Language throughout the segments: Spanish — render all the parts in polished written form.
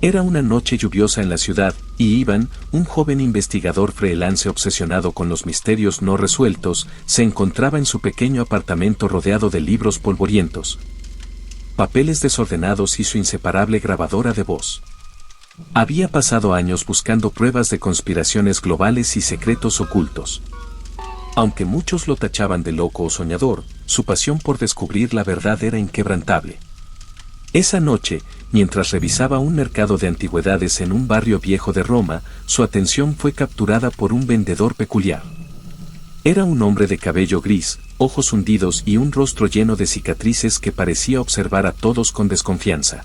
Era una noche lluviosa en la ciudad, y Ivan, un joven investigador freelance obsesionado con los misterios no resueltos, se encontraba en su pequeño apartamento rodeado de libros polvorientos, papeles desordenados y su inseparable grabadora de voz. Había pasado años buscando pruebas de conspiraciones globales y secretos ocultos. Aunque muchos lo tachaban de loco o soñador, su pasión por descubrir la verdad era inquebrantable. Esa noche, mientras revisaba un mercado de antigüedades en un barrio viejo de Roma, su atención fue capturada por un vendedor peculiar. Era un hombre de cabello gris, ojos hundidos y un rostro lleno de cicatrices que parecía observar a todos con desconfianza.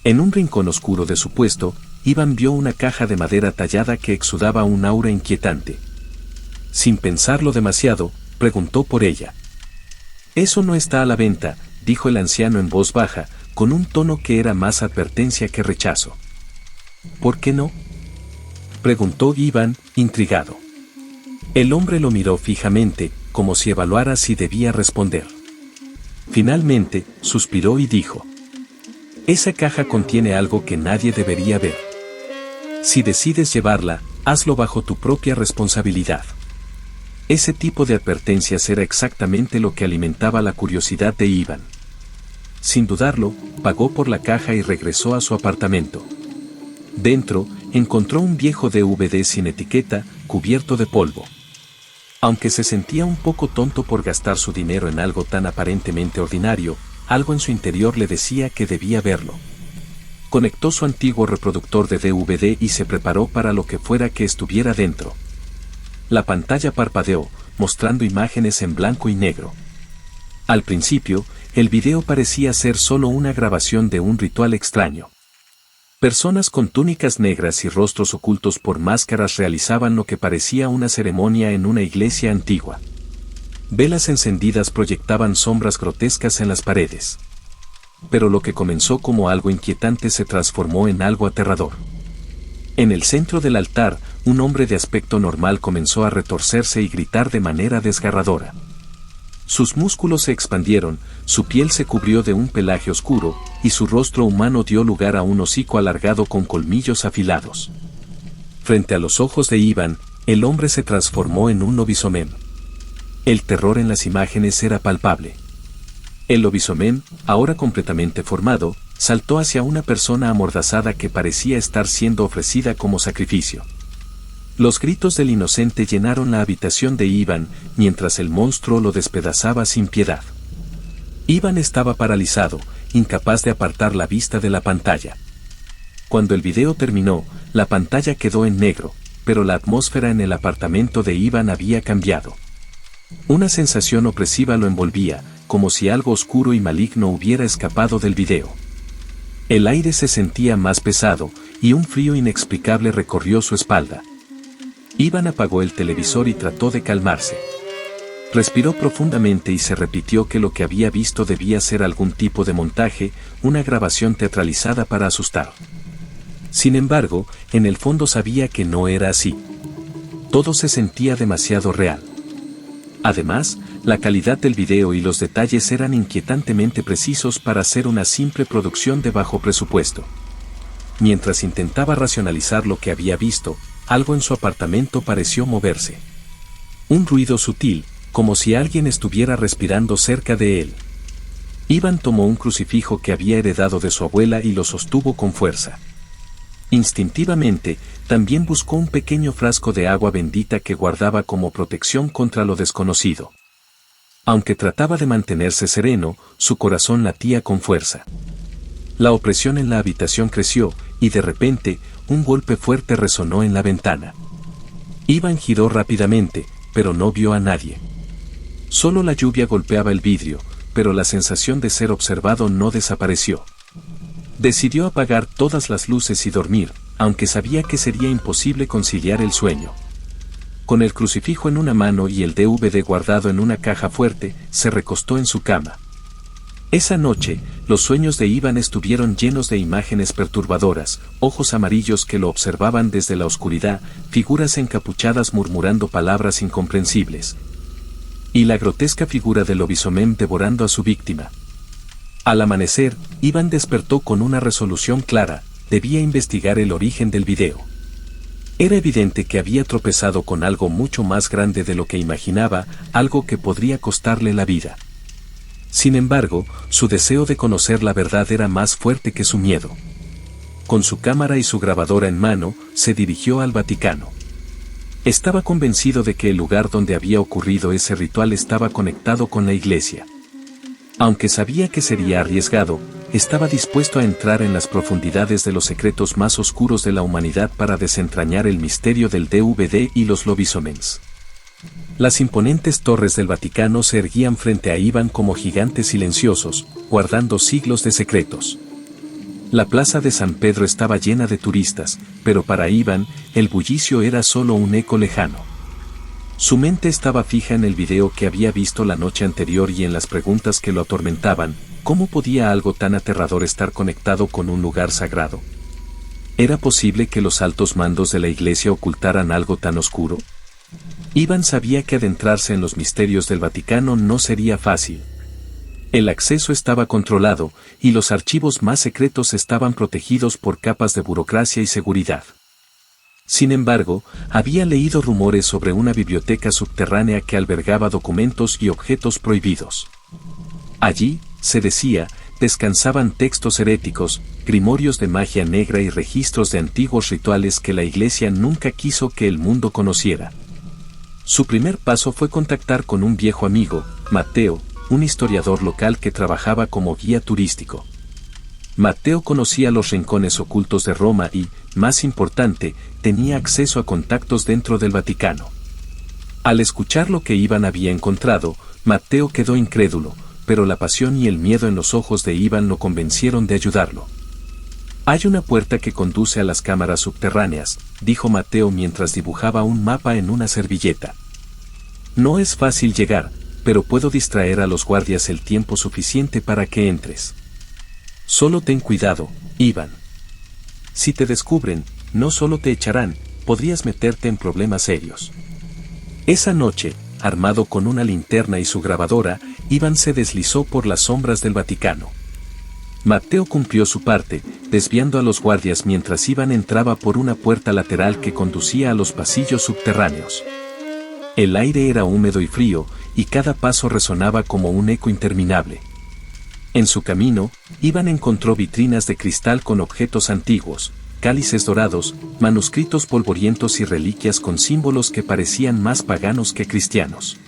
En un rincón oscuro de su puesto, Ivan vio una caja de madera tallada que exudaba un aura inquietante. Sin pensarlo demasiado, preguntó por ella. «Eso no está a la venta», dijo el anciano en voz baja, con un tono que era más advertencia que rechazo. «¿Por qué no?», preguntó Ivan, intrigado. El hombre lo miró fijamente, como si evaluara si debía responder. Finalmente, suspiró y dijo: «Esa caja contiene algo que nadie debería ver. Si decides llevarla, hazlo bajo tu propia responsabilidad». Ese tipo de advertencias era exactamente lo que alimentaba la curiosidad de Ivan. Sin dudarlo, pagó por la caja y regresó a su apartamento. Dentro, encontró un viejo DVD sin etiqueta, cubierto de polvo. Aunque se sentía un poco tonto por gastar su dinero en algo tan aparentemente ordinario, algo en su interior le decía que debía verlo. Conectó su antiguo reproductor de DVD y se preparó para lo que fuera que estuviera dentro. La pantalla parpadeó, mostrando imágenes en blanco y negro. Al principio, el video parecía ser solo una grabación de un ritual extraño. Personas con túnicas negras y rostros ocultos por máscaras realizaban lo que parecía una ceremonia en una iglesia antigua. Velas encendidas proyectaban sombras grotescas en las paredes. Pero lo que comenzó como algo inquietante se transformó en algo aterrador. En el centro del altar, un hombre de aspecto normal comenzó a retorcerse y gritar de manera desgarradora. Sus músculos se expandieron, su piel se cubrió de un pelaje oscuro, y su rostro humano dio lugar a un hocico alargado con colmillos afilados. Frente a los ojos de Ivan, el hombre se transformó en un lobisomem. El terror en las imágenes era palpable. El lobisomem, ahora completamente formado, saltó hacia una persona amordazada que parecía estar siendo ofrecida como sacrificio. Los gritos del inocente llenaron la habitación de Ivan, mientras el monstruo lo despedazaba sin piedad. Ivan estaba paralizado, incapaz de apartar la vista de la pantalla. Cuando el video terminó, la pantalla quedó en negro, pero la atmósfera en el apartamento de Ivan había cambiado. Una sensación opresiva lo envolvía, como si algo oscuro y maligno hubiera escapado del video. El aire se sentía más pesado, y un frío inexplicable recorrió su espalda. Ivan apagó el televisor y trató de calmarse. Respiró profundamente y se repitió que lo que había visto debía ser algún tipo de montaje, una grabación teatralizada para asustar. Sin embargo, en el fondo sabía que no era así. Todo se sentía demasiado real. Además, la calidad del video y los detalles eran inquietantemente precisos para ser una simple producción de bajo presupuesto. Mientras intentaba racionalizar lo que había visto, algo en su apartamento pareció moverse. Un ruido sutil, como si alguien estuviera respirando cerca de él. Ivan tomó un crucifijo que había heredado de su abuela y lo sostuvo con fuerza. Instintivamente, también buscó un pequeño frasco de agua bendita que guardaba como protección contra lo desconocido. Aunque trataba de mantenerse sereno, su corazón latía con fuerza. La opresión en la habitación creció, y de repente, un golpe fuerte resonó en la ventana. Ivan giró rápidamente, pero no vio a nadie. Solo la lluvia golpeaba el vidrio, pero la sensación de ser observado no desapareció. Decidió apagar todas las luces y dormir, aunque sabía que sería imposible conciliar el sueño. Con el crucifijo en una mano y el DVD guardado en una caja fuerte, se recostó en su cama. Esa noche, los sueños de Ivan estuvieron llenos de imágenes perturbadoras, ojos amarillos que lo observaban desde la oscuridad, figuras encapuchadas murmurando palabras incomprensibles. Y la grotesca figura del lobisomem devorando a su víctima. Al amanecer, Ivan despertó con una resolución clara: debía investigar el origen del video. Era evidente que había tropezado con algo mucho más grande de lo que imaginaba, algo que podría costarle la vida. Sin embargo, su deseo de conocer la verdad era más fuerte que su miedo. Con su cámara y su grabadora en mano, se dirigió al Vaticano. Estaba convencido de que el lugar donde había ocurrido ese ritual estaba conectado con la iglesia. Aunque sabía que sería arriesgado, estaba dispuesto a entrar en las profundidades de los secretos más oscuros de la humanidad para desentrañar el misterio del DVD y los lobisomens. Las imponentes torres del Vaticano se erguían frente a Iván como gigantes silenciosos, guardando siglos de secretos. La plaza de San Pedro estaba llena de turistas, pero para Iván, el bullicio era solo un eco lejano. Su mente estaba fija en el video que había visto la noche anterior y en las preguntas que lo atormentaban. ¿Cómo podía algo tan aterrador estar conectado con un lugar sagrado? ¿Era posible que los altos mandos de la iglesia ocultaran algo tan oscuro? Iván sabía que adentrarse en los misterios del Vaticano no sería fácil. El acceso estaba controlado, y los archivos más secretos estaban protegidos por capas de burocracia y seguridad. Sin embargo, había leído rumores sobre una biblioteca subterránea que albergaba documentos y objetos prohibidos. Allí, se decía, descansaban textos heréticos, grimorios de magia negra y registros de antiguos rituales que la iglesia nunca quiso que el mundo conociera. Su primer paso fue contactar con un viejo amigo, Matteo, un historiador local que trabajaba como guía turístico. Matteo conocía los rincones ocultos de Roma y, más importante, tenía acceso a contactos dentro del Vaticano. Al escuchar lo que Iván había encontrado, Matteo quedó incrédulo, pero la pasión y el miedo en los ojos de Iván lo convencieron de ayudarlo. «Hay una puerta que conduce a las cámaras subterráneas», dijo Matteo mientras dibujaba un mapa en una servilleta. «No es fácil llegar, pero puedo distraer a los guardias el tiempo suficiente para que entres. Solo ten cuidado, Iván. Si te descubren, no solo te echarán, podrías meterte en problemas serios». Esa noche, armado con una linterna y su grabadora, Iván se deslizó por las sombras del Vaticano. Matteo cumplió su parte, desviando a los guardias mientras Iván entraba por una puerta lateral que conducía a los pasillos subterráneos. El aire era húmedo y frío, y cada paso resonaba como un eco interminable. En su camino, Iván encontró vitrinas de cristal con objetos antiguos, cálices dorados, manuscritos polvorientos y reliquias con símbolos que parecían más paganos que cristianos.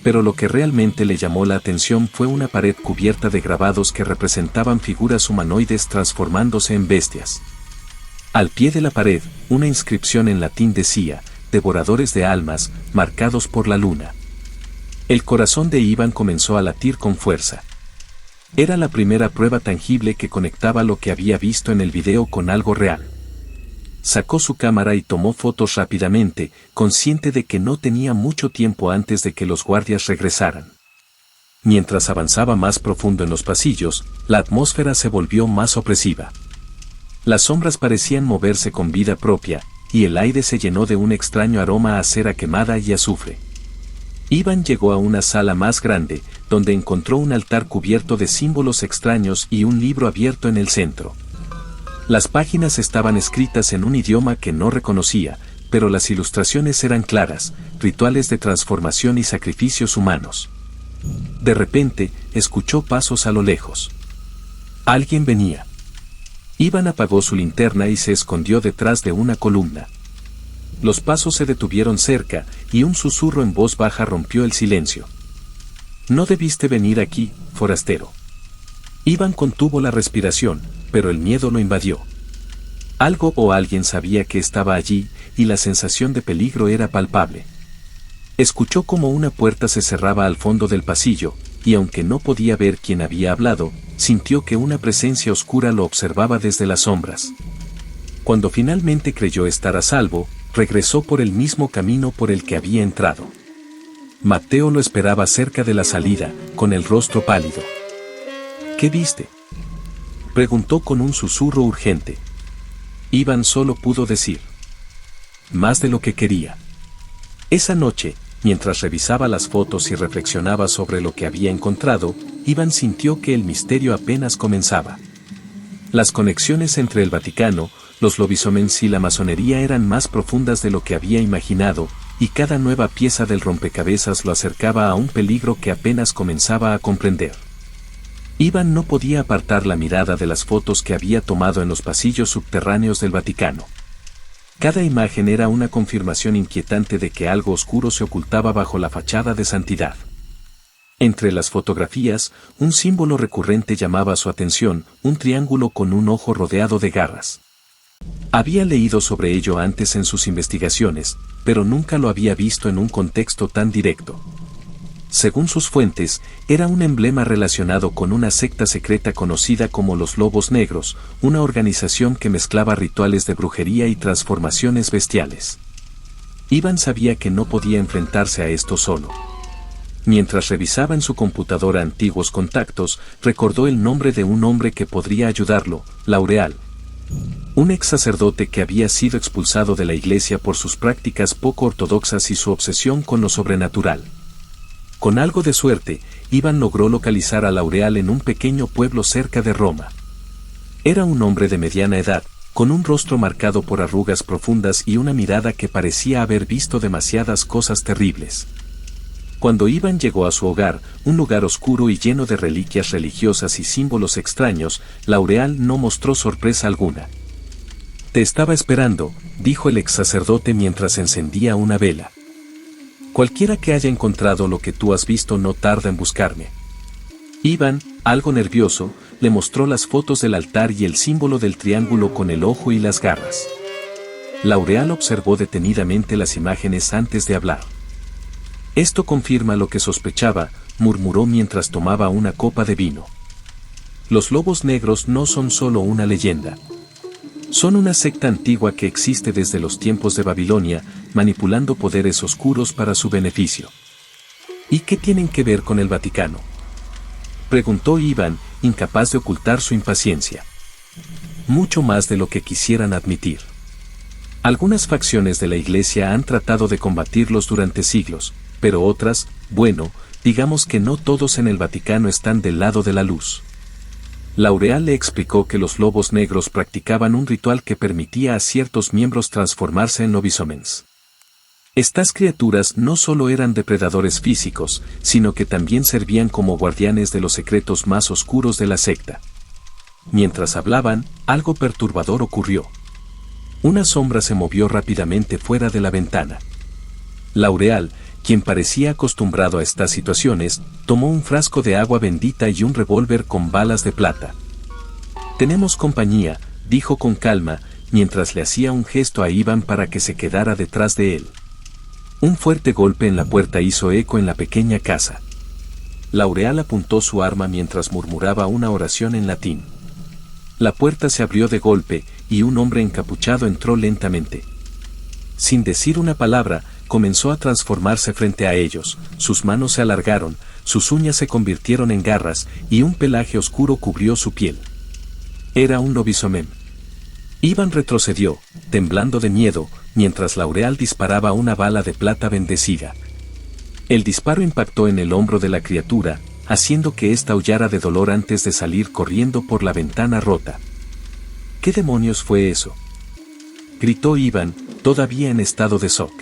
Pero lo que realmente le llamó la atención fue una pared cubierta de grabados que representaban figuras humanoides transformándose en bestias. Al pie de la pared, una inscripción en latín decía, «Devoradores de almas, marcados por la luna». El corazón de Iván comenzó a latir con fuerza. Era la primera prueba tangible que conectaba lo que había visto en el video con algo real. Sacó su cámara y tomó fotos rápidamente, consciente de que no tenía mucho tiempo antes de que los guardias regresaran. Mientras avanzaba más profundo en los pasillos, la atmósfera se volvió más opresiva. Las sombras parecían moverse con vida propia, y el aire se llenó de un extraño aroma a cera quemada y azufre. Iván llegó a una sala más grande, donde encontró un altar cubierto de símbolos extraños y un libro abierto en el centro. Las páginas estaban escritas en un idioma que no reconocía, pero las ilustraciones eran claras, rituales de transformación y sacrificios humanos. De repente, escuchó pasos a lo lejos. Alguien venía. Iván apagó su linterna y se escondió detrás de una columna. Los pasos se detuvieron cerca, y un susurro en voz baja rompió el silencio. «No debiste venir aquí, forastero». Iván contuvo la respiración, pero el miedo lo invadió. Algo o alguien sabía que estaba allí, y la sensación de peligro era palpable. Escuchó cómo una puerta se cerraba al fondo del pasillo, y aunque no podía ver quién había hablado, sintió que una presencia oscura lo observaba desde las sombras. Cuando finalmente creyó estar a salvo, regresó por el mismo camino por el que había entrado. Matteo lo esperaba cerca de la salida, con el rostro pálido. «¿Qué viste?», preguntó con un susurro urgente. Iván solo pudo decir: «Más de lo que quería». Esa noche, mientras revisaba las fotos y reflexionaba sobre lo que había encontrado, Iván sintió que el misterio apenas comenzaba. Las conexiones entre el Vaticano, los lobisomens y la masonería eran más profundas de lo que había imaginado, y cada nueva pieza del rompecabezas lo acercaba a un peligro que apenas comenzaba a comprender. Ivan no podía apartar la mirada de las fotos que había tomado en los pasillos subterráneos del Vaticano. Cada imagen era una confirmación inquietante de que algo oscuro se ocultaba bajo la fachada de santidad. Entre las fotografías, un símbolo recurrente llamaba su atención, un triángulo con un ojo rodeado de garras. Había leído sobre ello antes en sus investigaciones, pero nunca lo había visto en un contexto tan directo. Según sus fuentes, era un emblema relacionado con una secta secreta conocida como los Lobos Negros, una organización que mezclaba rituales de brujería y transformaciones bestiales. Ivan sabía que no podía enfrentarse a esto solo. Mientras revisaba en su computadora antiguos contactos, recordó el nombre de un hombre que podría ayudarlo, Laureal. Un ex sacerdote que había sido expulsado de la iglesia por sus prácticas poco ortodoxas y su obsesión con lo sobrenatural. Con algo de suerte, Ivan logró localizar a Laureal en un pequeño pueblo cerca de Roma. Era un hombre de mediana edad, con un rostro marcado por arrugas profundas y una mirada que parecía haber visto demasiadas cosas terribles. Cuando Ivan llegó a su hogar, un lugar oscuro y lleno de reliquias religiosas y símbolos extraños, Laureal no mostró sorpresa alguna. «Te estaba esperando», dijo el ex sacerdote mientras encendía una vela. «Cualquiera que haya encontrado lo que tú has visto no tarda en buscarme». Ivan, algo nervioso, le mostró las fotos del altar y el símbolo del triángulo con el ojo y las garras. Laureal observó detenidamente las imágenes antes de hablar. «Esto confirma lo que sospechaba», murmuró mientras tomaba una copa de vino. «Los lobos negros no son solo una leyenda. Son una secta antigua que existe desde los tiempos de Babilonia, manipulando poderes oscuros para su beneficio». «¿Y qué tienen que ver con el Vaticano?», preguntó Ivan, incapaz de ocultar su impaciencia. «Mucho más de lo que quisieran admitir. Algunas facciones de la Iglesia han tratado de combatirlos durante siglos, pero otras, bueno, digamos que no todos en el Vaticano están del lado de la luz». Laureal le explicó que los lobos negros practicaban un ritual que permitía a ciertos miembros transformarse en lobisomens. Estas criaturas no solo eran depredadores físicos, sino que también servían como guardianes de los secretos más oscuros de la secta. Mientras hablaban, algo perturbador ocurrió. Una sombra se movió rápidamente fuera de la ventana. Laureal, quien parecía acostumbrado a estas situaciones, tomó un frasco de agua bendita y un revólver con balas de plata. «Tenemos compañía», dijo con calma, mientras le hacía un gesto a Ivan para que se quedara detrás de él. Un fuerte golpe en la puerta hizo eco en la pequeña casa. Laureal apuntó su arma mientras murmuraba una oración en latín. La puerta se abrió de golpe, y un hombre encapuchado entró lentamente. Sin decir una palabra, comenzó a transformarse frente a ellos, sus manos se alargaron, sus uñas se convirtieron en garras, y un pelaje oscuro cubrió su piel. Era un lobisomen. Ivan retrocedió, temblando de miedo, mientras Laureal disparaba una bala de plata bendecida. El disparo impactó en el hombro de la criatura, haciendo que ésta aullara de dolor antes de salir corriendo por la ventana rota. «¿Qué demonios fue eso?», gritó Ivan, todavía en estado de shock.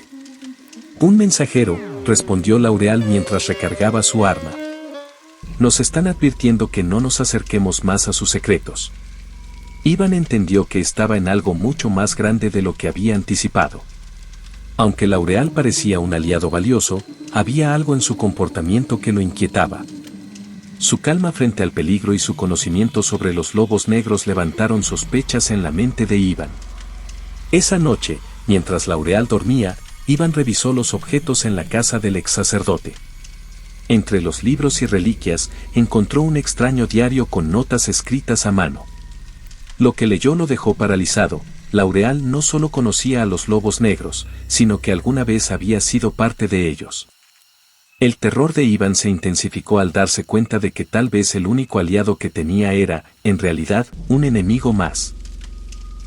«Un mensajero», respondió Laureal mientras recargaba su arma. «Nos están advirtiendo que no nos acerquemos más a sus secretos». Ivan entendió que estaba en algo mucho más grande de lo que había anticipado. Aunque Laureal parecía un aliado valioso, había algo en su comportamiento que lo inquietaba. Su calma frente al peligro y su conocimiento sobre los lobos negros levantaron sospechas en la mente de Ivan. Esa noche, mientras Laureal dormía, Ivan revisó los objetos en la casa del ex sacerdote. Entre los libros y reliquias, encontró un extraño diario con notas escritas a mano. Lo que leyó lo dejó paralizado. Laureal no solo conocía a los lobos negros, sino que alguna vez había sido parte de ellos. El terror de Ivan se intensificó al darse cuenta de que tal vez el único aliado que tenía era, en realidad, un enemigo más.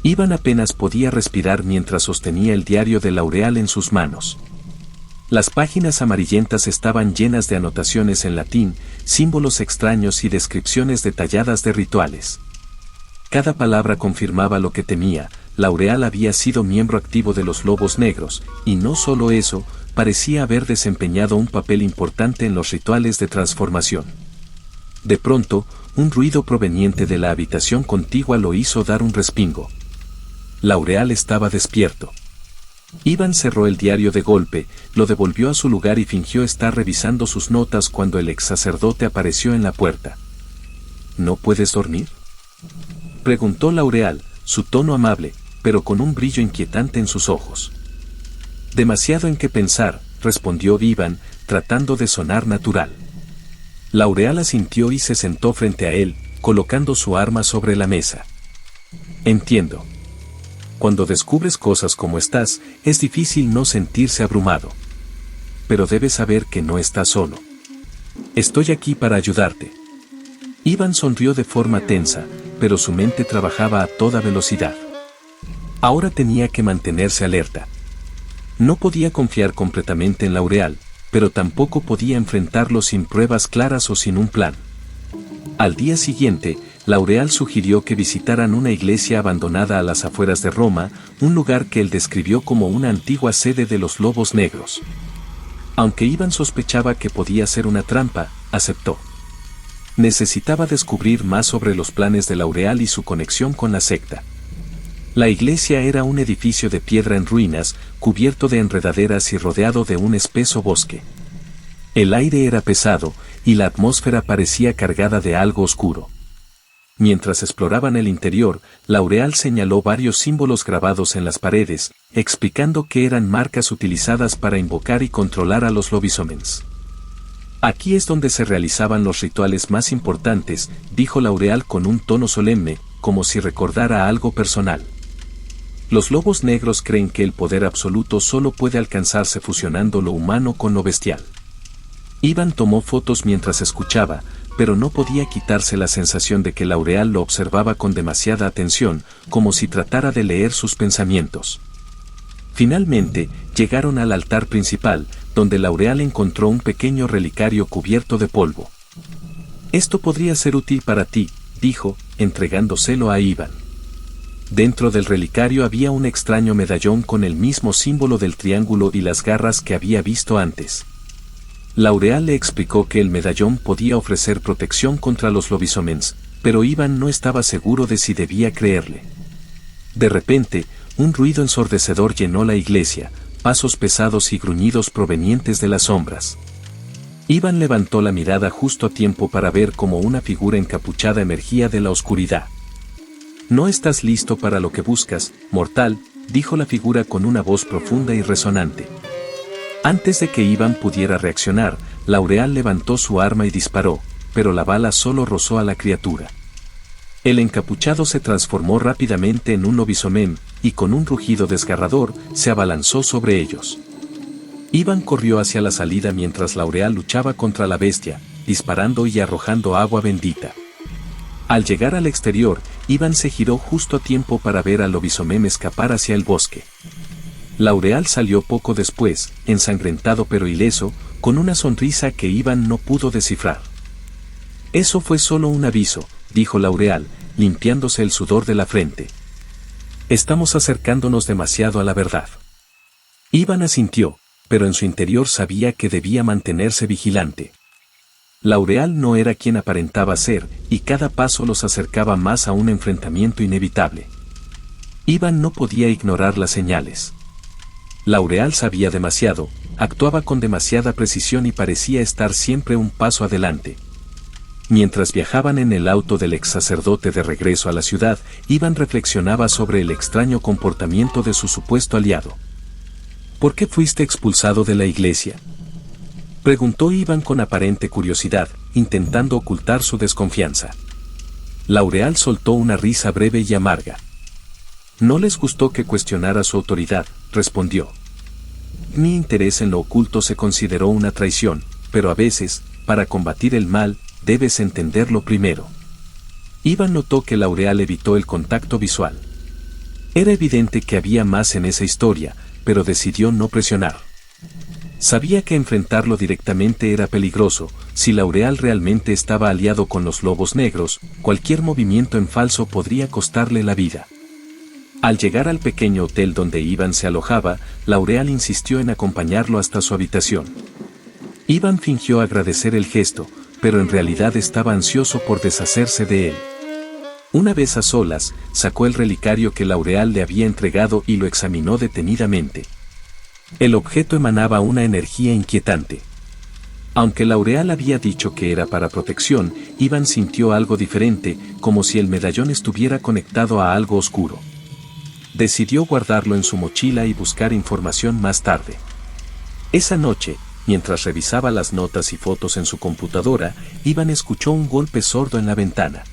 Ivan apenas podía respirar mientras sostenía el diario de Laureal en sus manos. Las páginas amarillentas estaban llenas de anotaciones en latín, símbolos extraños y descripciones detalladas de rituales. Cada palabra confirmaba lo que temía. Laureal había sido miembro activo de los Lobos Negros, y no solo eso, parecía haber desempeñado un papel importante en los rituales de transformación. De pronto, un ruido proveniente de la habitación contigua lo hizo dar un respingo. Laureal estaba despierto. Ivan cerró el diario de golpe, lo devolvió a su lugar y fingió estar revisando sus notas cuando el ex sacerdote apareció en la puerta. ¿No puedes dormir?, preguntó Laureal, su tono amable, pero con un brillo inquietante en sus ojos. Demasiado en qué pensar, respondió Ivan, tratando de sonar natural. Laureal asintió y se sentó frente a él, colocando su arma sobre la mesa. Entiendo. Cuando descubres cosas como estas, es difícil no sentirse abrumado. Pero debes saber que no estás solo. Estoy aquí para ayudarte. Ivan sonrió de forma tensa, pero su mente trabajaba a toda velocidad. Ahora tenía que mantenerse alerta. No podía confiar completamente en Laureal, pero tampoco podía enfrentarlo sin pruebas claras o sin un plan. Al día siguiente, Laureal sugirió que visitaran una iglesia abandonada a las afueras de Roma, un lugar que él describió como una antigua sede de los Lobos Negros. Aunque Ivan sospechaba que podía ser una trampa, aceptó. Necesitaba descubrir más sobre los planes de Laureal y su conexión con la secta. La iglesia era un edificio de piedra en ruinas, cubierto de enredaderas y rodeado de un espeso bosque. El aire era pesado, y la atmósfera parecía cargada de algo oscuro. Mientras exploraban el interior, Laureal señaló varios símbolos grabados en las paredes, explicando que eran marcas utilizadas para invocar y controlar a los lobisomens. Aquí es donde se realizaban los rituales más importantes, dijo Laureal con un tono solemne, como si recordara algo personal. Los Lobos Negros creen que el poder absoluto solo puede alcanzarse fusionando lo humano con lo bestial. Ivan tomó fotos mientras escuchaba, pero no podía quitarse la sensación de que Laureal lo observaba con demasiada atención, como si tratara de leer sus pensamientos. Finalmente, llegaron al altar principal, donde Laureal encontró un pequeño relicario cubierto de polvo. Esto podría ser útil para ti, dijo, entregándoselo a Ivan. Dentro del relicario había un extraño medallón con el mismo símbolo del triángulo y las garras que había visto antes. Laureal le explicó que el medallón podía ofrecer protección contra los lobisomens, pero Ivan no estaba seguro de si debía creerle. De repente, un ruido ensordecedor llenó la iglesia, pasos pesados y gruñidos provenientes de las sombras. Ivan levantó la mirada justo a tiempo para ver cómo una figura encapuchada emergía de la oscuridad. «No estás listo para lo que buscas, mortal», dijo la figura con una voz profunda y resonante. Antes de que Ivan pudiera reaccionar, Laureal levantó su arma y disparó, pero la bala solo rozó a la criatura. El encapuchado se transformó rápidamente en un lobisomen, y con un rugido desgarrador, se abalanzó sobre ellos. Ivan corrió hacia la salida mientras Laureal luchaba contra la bestia, disparando y arrojando agua bendita. Al llegar al exterior, Ivan se giró justo a tiempo para ver al lobisomem escapar hacia el bosque. Laureal salió poco después, ensangrentado pero ileso, con una sonrisa que Ivan no pudo descifrar. «Eso fue solo un aviso», dijo Laureal, limpiándose el sudor de la frente. «Estamos acercándonos demasiado a la verdad». Ivan asintió, pero en su interior sabía que debía mantenerse vigilante. Laureal no era quien aparentaba ser, y cada paso los acercaba más a un enfrentamiento inevitable. Ivan no podía ignorar las señales. Laureal sabía demasiado, actuaba con demasiada precisión y parecía estar siempre un paso adelante. Mientras viajaban en el auto del ex sacerdote de regreso a la ciudad, Ivan reflexionaba sobre el extraño comportamiento de su supuesto aliado. «¿Por qué fuiste expulsado de la iglesia?», preguntó Ivan con aparente curiosidad, intentando ocultar su desconfianza. Laureal soltó una risa breve y amarga. «No les gustó que cuestionara su autoridad», respondió. «Mi interés en lo oculto se consideró una traición, pero a veces, para combatir el mal, debes entenderlo primero». Ivan notó que Laureal evitó el contacto visual. Era evidente que había más en esa historia, pero decidió no presionar. Sabía que enfrentarlo directamente era peligroso. Si Laureal realmente estaba aliado con los lobos negros, cualquier movimiento en falso podría costarle la vida. Al llegar al pequeño hotel donde Iván se alojaba, Laureal insistió en acompañarlo hasta su habitación. Iván fingió agradecer el gesto, pero en realidad estaba ansioso por deshacerse de él. Una vez a solas, sacó el relicario que Laureal le había entregado y lo examinó detenidamente. El objeto emanaba una energía inquietante. Aunque Laureal había dicho que era para protección, Iván sintió algo diferente, como si el medallón estuviera conectado a algo oscuro. Decidió guardarlo en su mochila y buscar información más tarde. Esa noche, mientras revisaba las notas y fotos en su computadora, Iván escuchó un golpe sordo en la ventana.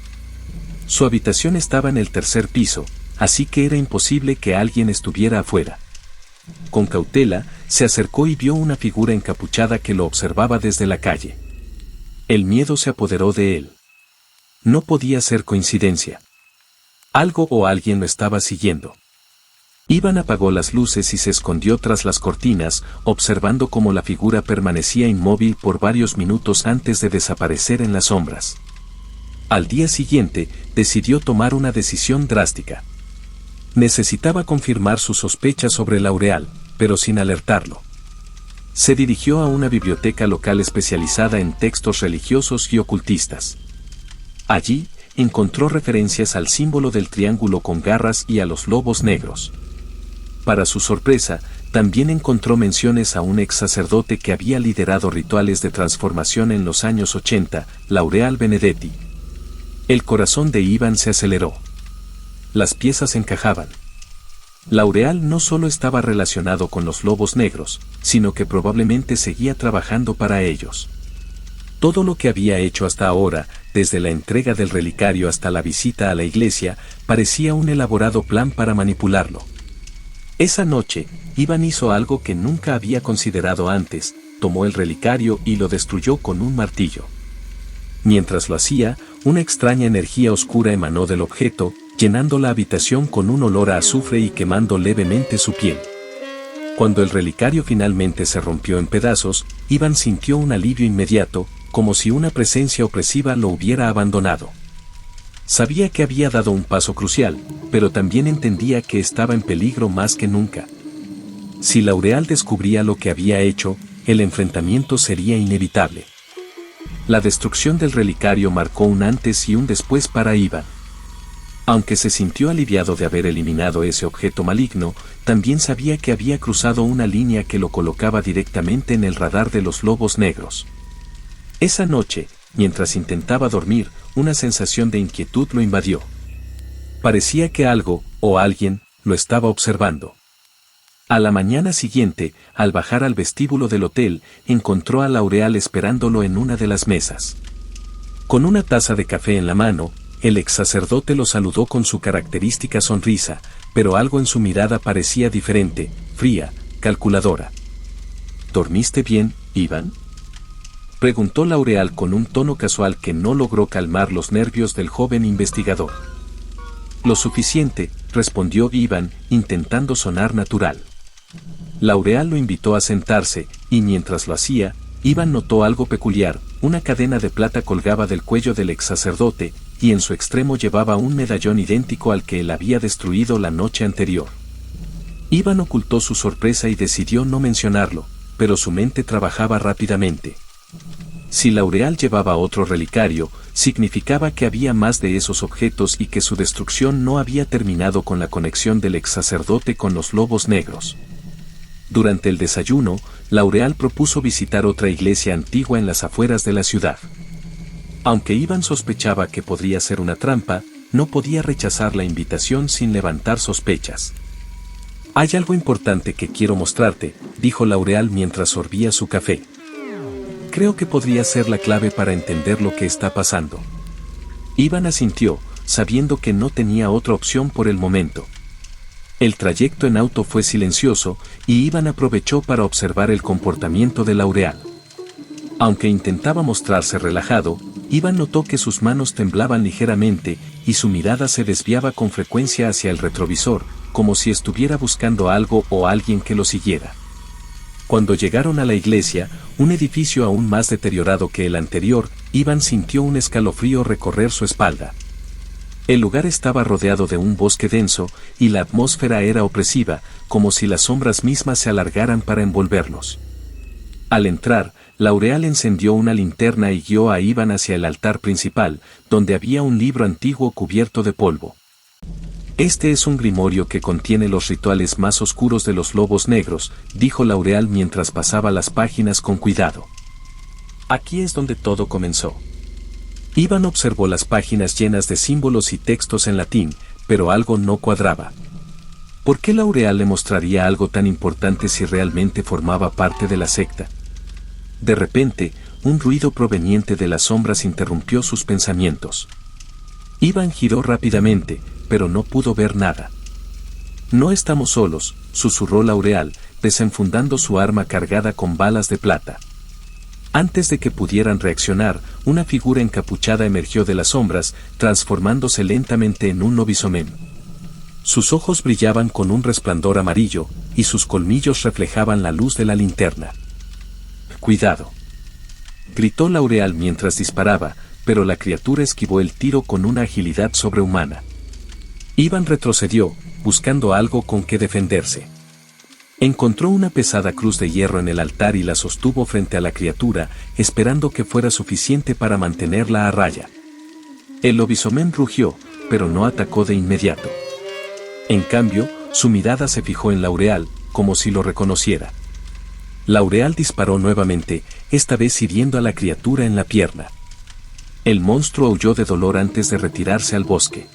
Su habitación estaba en el tercer piso, así que era imposible que alguien estuviera afuera. Con cautela, se acercó y vio una figura encapuchada que lo observaba desde la calle. El miedo se apoderó de él. No podía ser coincidencia. Algo o alguien lo estaba siguiendo. Iván apagó las luces y se escondió tras las cortinas, observando cómo la figura permanecía inmóvil por varios minutos antes de desaparecer en las sombras. Al día siguiente, decidió tomar una decisión drástica. Necesitaba confirmar sus sospechas sobre Laureal, pero sin alertarlo. Se dirigió a una biblioteca local especializada en textos religiosos y ocultistas. Allí, encontró referencias al símbolo del triángulo con garras y a los lobos negros. Para su sorpresa, también encontró menciones a un ex sacerdote que había liderado rituales de transformación en los años 80, Laureal Benedetti. El corazón de Iván se aceleró. Las piezas encajaban. Laureal no solo estaba relacionado con los lobos negros, sino que probablemente seguía trabajando para ellos. Todo lo que había hecho hasta ahora, desde la entrega del relicario hasta la visita a la iglesia, parecía un elaborado plan para manipularlo. Esa noche, Iván hizo algo que nunca había considerado antes: tomó el relicario y lo destruyó con un martillo. Mientras lo hacía, una extraña energía oscura emanó del objeto, llenando la habitación con un olor a azufre y quemando levemente su piel. Cuando el relicario finalmente se rompió en pedazos, Iván sintió un alivio inmediato, como si una presencia opresiva lo hubiera abandonado. Sabía que había dado un paso crucial, pero también entendía que estaba en peligro más que nunca. Si Laureal descubría lo que había hecho, el enfrentamiento sería inevitable. La destrucción del relicario marcó un antes y un después para Iván. Aunque se sintió aliviado de haber eliminado ese objeto maligno, también sabía que había cruzado una línea que lo colocaba directamente en el radar de los lobos negros. Esa noche, mientras intentaba dormir, una sensación de inquietud lo invadió. Parecía que algo, o alguien, lo estaba observando. A la mañana siguiente, al bajar al vestíbulo del hotel, encontró a Laureal esperándolo en una de las mesas. Con una taza de café en la mano, el ex sacerdote lo saludó con su característica sonrisa, pero algo en su mirada parecía diferente, fría, calculadora. ¿Dormiste bien, Iván?, preguntó Laureal con un tono casual que no logró calmar los nervios del joven investigador. Lo suficiente, respondió Iván, intentando sonar natural. Laureal lo invitó a sentarse, y mientras lo hacía, Iván notó algo peculiar: una cadena de plata colgaba del cuello del ex sacerdote, y en su extremo llevaba un medallón idéntico al que él había destruido la noche anterior. Iván ocultó su sorpresa y decidió no mencionarlo, pero su mente trabajaba rápidamente. Si Laureal llevaba otro relicario, significaba que había más de esos objetos y que su destrucción no había terminado con la conexión del ex sacerdote con los lobos negros. Durante el desayuno, Laureal propuso visitar otra iglesia antigua en las afueras de la ciudad. Aunque Iván sospechaba que podría ser una trampa, no podía rechazar la invitación sin levantar sospechas. «Hay algo importante que quiero mostrarte», dijo Laureal mientras sorbía su café. «Creo que podría ser la clave para entender lo que está pasando». Iván asintió, sabiendo que no tenía otra opción por el momento. El trayecto en auto fue silencioso, y Iván aprovechó para observar el comportamiento de Laureal. Aunque intentaba mostrarse relajado, Iván notó que sus manos temblaban ligeramente, y su mirada se desviaba con frecuencia hacia el retrovisor, como si estuviera buscando algo o alguien que lo siguiera. Cuando llegaron a la iglesia, un edificio aún más deteriorado que el anterior, Iván sintió un escalofrío recorrer su espalda. El lugar estaba rodeado de un bosque denso, y la atmósfera era opresiva, como si las sombras mismas se alargaran para envolverlos. Al entrar, Laureal encendió una linterna y guió a Iván hacia el altar principal, donde había un libro antiguo cubierto de polvo. Este es un grimorio que contiene los rituales más oscuros de los lobos negros, dijo Laureal mientras pasaba las páginas con cuidado. Aquí es donde todo comenzó. Iván observó las páginas llenas de símbolos y textos en latín, pero algo no cuadraba. ¿Por qué Laureal le mostraría algo tan importante si realmente formaba parte de la secta? De repente, un ruido proveniente de las sombras interrumpió sus pensamientos. Iván giró rápidamente, pero no pudo ver nada. No estamos solos, susurró Laureal, desenfundando su arma cargada con balas de plata. Antes de que pudieran reaccionar, una figura encapuchada emergió de las sombras, transformándose lentamente en un lobisomem. Sus ojos brillaban con un resplandor amarillo, y sus colmillos reflejaban la luz de la linterna. ¡Cuidado!, gritó Laureal mientras disparaba, pero la criatura esquivó el tiro con una agilidad sobrehumana. Iván retrocedió, buscando algo con que defenderse. Encontró una pesada cruz de hierro en el altar y la sostuvo frente a la criatura, esperando que fuera suficiente para mantenerla a raya. El lobisomén rugió, pero no atacó de inmediato. En cambio, su mirada se fijó en Laureal, como si lo reconociera. Laureal disparó nuevamente, esta vez hiriendo a la criatura en la pierna. El monstruo aulló de dolor antes de retirarse al bosque.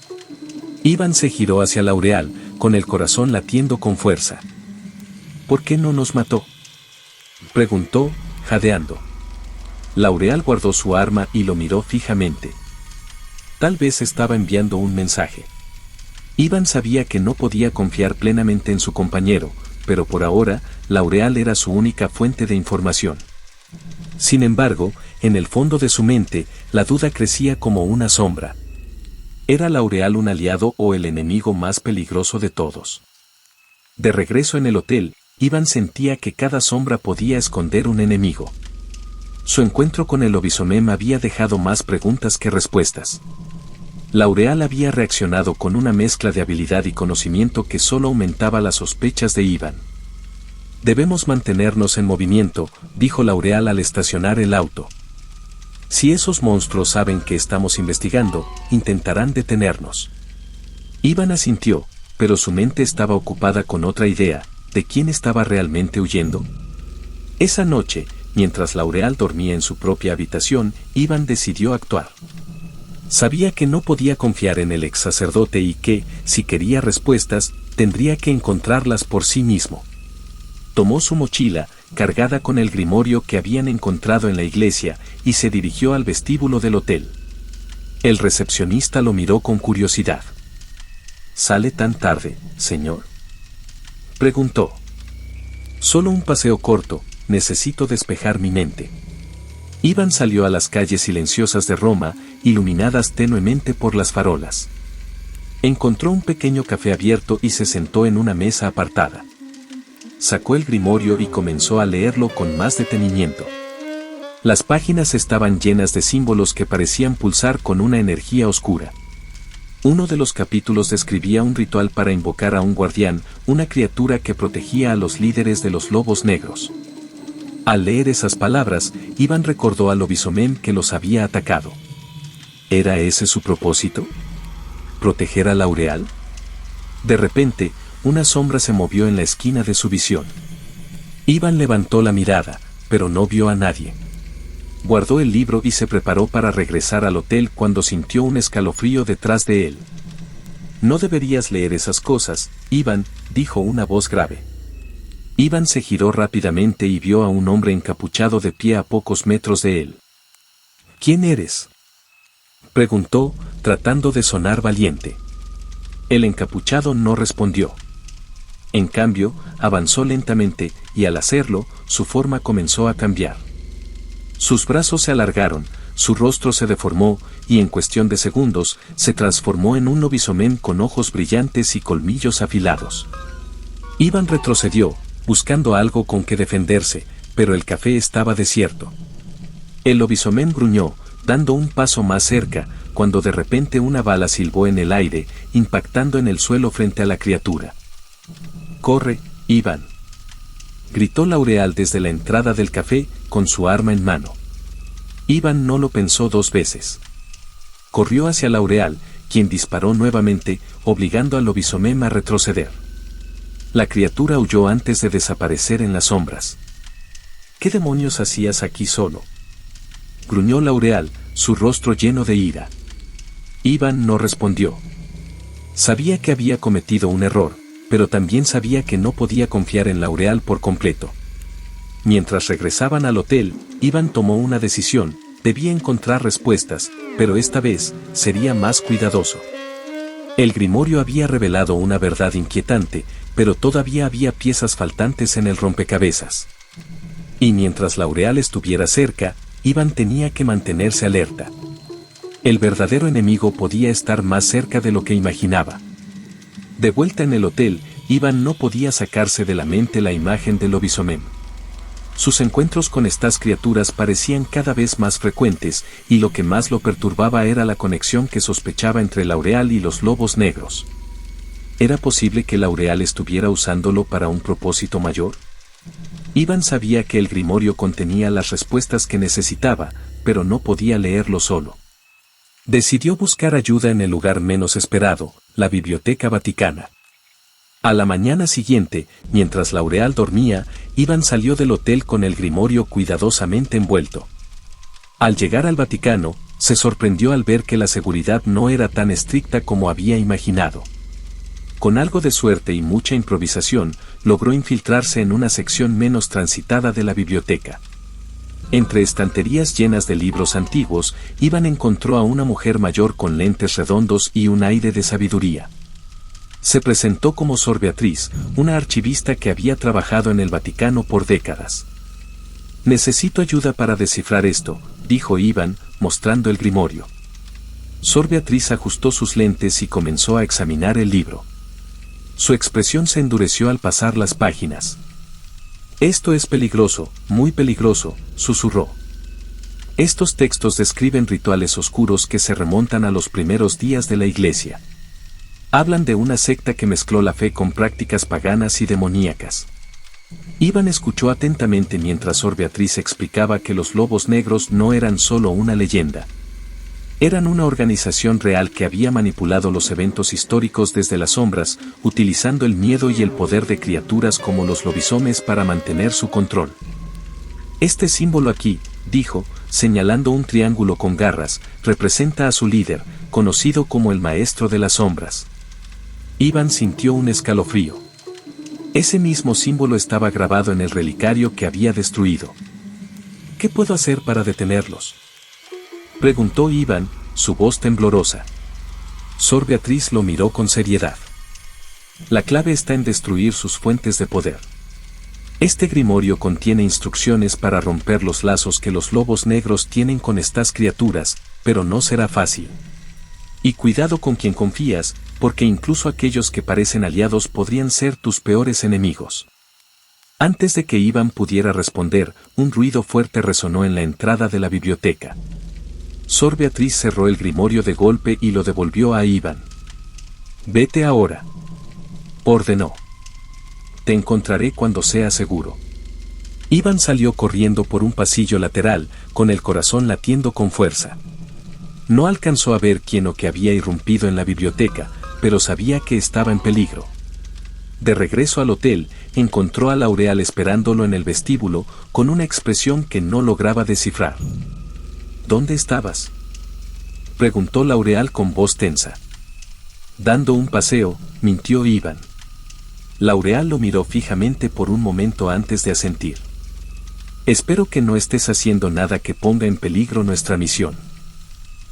Iván se giró hacia Laureal, con el corazón latiendo con fuerza. ¿Por qué no nos mató?, preguntó, jadeando. Laureal guardó su arma y lo miró fijamente. Tal vez estaba enviando un mensaje. Iván sabía que no podía confiar plenamente en su compañero, pero por ahora, Laureal era su única fuente de información. Sin embargo, en el fondo de su mente, la duda crecía como una sombra. ¿Era Laureal un aliado o el enemigo más peligroso de todos? De regreso en el hotel, Iván sentía que cada sombra podía esconder un enemigo. Su encuentro con el lobisomem había dejado más preguntas que respuestas. Laureal había reaccionado con una mezcla de habilidad y conocimiento que solo aumentaba las sospechas de Iván. Debemos mantenernos en movimiento, dijo Laureal al estacionar el auto. Si esos monstruos saben que estamos investigando, intentarán detenernos. Iván asintió, pero su mente estaba ocupada con otra idea. ¿De quién estaba realmente huyendo? Esa noche, mientras Laureal dormía en su propia habitación, Iván decidió actuar. Sabía que no podía confiar en el ex sacerdote y que, si quería respuestas, tendría que encontrarlas por sí mismo. Tomó su mochila, cargada con el grimorio que habían encontrado en la iglesia, y se dirigió al vestíbulo del hotel. El recepcionista lo miró con curiosidad. ¿Sale tan tarde, señor?, preguntó. Solo un paseo corto, necesito despejar mi mente. Iván salió a las calles silenciosas de Roma, iluminadas tenuemente por las farolas. Encontró un pequeño café abierto y se sentó en una mesa apartada. Sacó el grimorio y comenzó a leerlo con más detenimiento. Las páginas estaban llenas de símbolos que parecían pulsar con una energía oscura. Uno de los capítulos describía un ritual para invocar a un guardián, una criatura que protegía a los líderes de los lobos negros. Al leer esas palabras, Iván recordó al lobisomem que los había atacado. ¿Era ese su propósito? ¿Proteger a Laureal? De repente, una sombra se movió en la esquina de su visión. Iván levantó la mirada, pero no vio a nadie. Guardó el libro y se preparó para regresar al hotel cuando sintió un escalofrío detrás de él. No deberías leer esas cosas, Iván, dijo una voz grave. Iván se giró rápidamente y vio a un hombre encapuchado de pie a pocos metros de él. ¿Quién eres?, preguntó, tratando de sonar valiente. El encapuchado no respondió. En cambio, avanzó lentamente, y al hacerlo, su forma comenzó a cambiar. Sus brazos se alargaron, su rostro se deformó, y en cuestión de segundos, se transformó en un lobisomem con ojos brillantes y colmillos afilados. Iván retrocedió, buscando algo con que defenderse, pero el café estaba desierto. El lobisomén gruñó, dando un paso más cerca, cuando de repente una bala silbó en el aire, impactando en el suelo frente a la criatura. «¡Corre, Iván!», gritó Laureal desde la entrada del café, con su arma en mano. Iván no lo pensó dos veces. Corrió hacia Laureal, quien disparó nuevamente, obligando al lobisomén a retroceder. La criatura huyó antes de desaparecer en las sombras. «¿Qué demonios hacías aquí solo?», gruñó Laureal, su rostro lleno de ira. Iván no respondió. Sabía que había cometido un error, pero también sabía que no podía confiar en Laureal por completo. Mientras regresaban al hotel, Iván tomó una decisión: debía encontrar respuestas, pero esta vez sería más cuidadoso. El grimorio había revelado una verdad inquietante, pero todavía había piezas faltantes en el rompecabezas. Y mientras Laureal estuviera cerca, Iván tenía que mantenerse alerta. El verdadero enemigo podía estar más cerca de lo que imaginaba. De vuelta en el hotel, Iván no podía sacarse de la mente la imagen del lobisomén. Sus encuentros con estas criaturas parecían cada vez más frecuentes, y lo que más lo perturbaba era la conexión que sospechaba entre Laureal y los lobos negros. ¿Era posible que Laureal estuviera usándolo para un propósito mayor? Iván sabía que el grimorio contenía las respuestas que necesitaba, pero no podía leerlo solo. Decidió buscar ayuda en el lugar menos esperado, la Biblioteca Vaticana. A la mañana siguiente, mientras Laureal dormía, Iván salió del hotel con el grimorio cuidadosamente envuelto. Al llegar al Vaticano, se sorprendió al ver que la seguridad no era tan estricta como había imaginado. Con algo de suerte y mucha improvisación, logró infiltrarse en una sección menos transitada de la biblioteca. Entre estanterías llenas de libros antiguos, Iván encontró a una mujer mayor con lentes redondos y un aire de sabiduría. Se presentó como Sor Beatriz, una archivista que había trabajado en el Vaticano por décadas. «Necesito ayuda para descifrar esto», dijo Iván, mostrando el grimorio. Sor Beatriz ajustó sus lentes y comenzó a examinar el libro. Su expresión se endureció al pasar las páginas. «Esto es peligroso, muy peligroso», susurró. «Estos textos describen rituales oscuros que se remontan a los primeros días de la Iglesia. Hablan de una secta que mezcló la fe con prácticas paganas y demoníacas». Iván escuchó atentamente mientras Sor Beatriz explicaba que los lobos negros no eran solo una leyenda. Eran una organización real que había manipulado los eventos históricos desde las sombras, utilizando el miedo y el poder de criaturas como los lobisomes para mantener su control. «Este símbolo aquí», dijo, señalando un triángulo con garras, representa a su líder, conocido como el Maestro de las Sombras. Iván sintió un escalofrío. Ese mismo símbolo estaba grabado en el relicario que había destruido. «¿Qué puedo hacer para detenerlos?», preguntó Iván, su voz temblorosa. Sor Beatriz lo miró con seriedad. «La clave está en destruir sus fuentes de poder. Este grimorio contiene instrucciones para romper los lazos que los lobos negros tienen con estas criaturas, pero no será fácil. Y cuidado con quien confías, porque incluso aquellos que parecen aliados podrían ser tus peores enemigos». Antes de que Iván pudiera responder, un ruido fuerte resonó en la entrada de la biblioteca. Sor Beatriz cerró el grimorio de golpe y lo devolvió a Iván. «Vete ahora», ordenó. «Te encontraré cuando sea seguro». Iván salió corriendo por un pasillo lateral, con el corazón latiendo con fuerza. No alcanzó a ver quién o qué había irrumpido en la biblioteca, pero sabía que estaba en peligro. De regreso al hotel, encontró a Laureal esperándolo en el vestíbulo, con una expresión que no lograba descifrar. «¿Dónde estabas?», preguntó Laureal con voz tensa. «Dando un paseo», mintió Iván. Laureal lo miró fijamente por un momento antes de asentir. «Espero que no estés haciendo nada que ponga en peligro nuestra misión».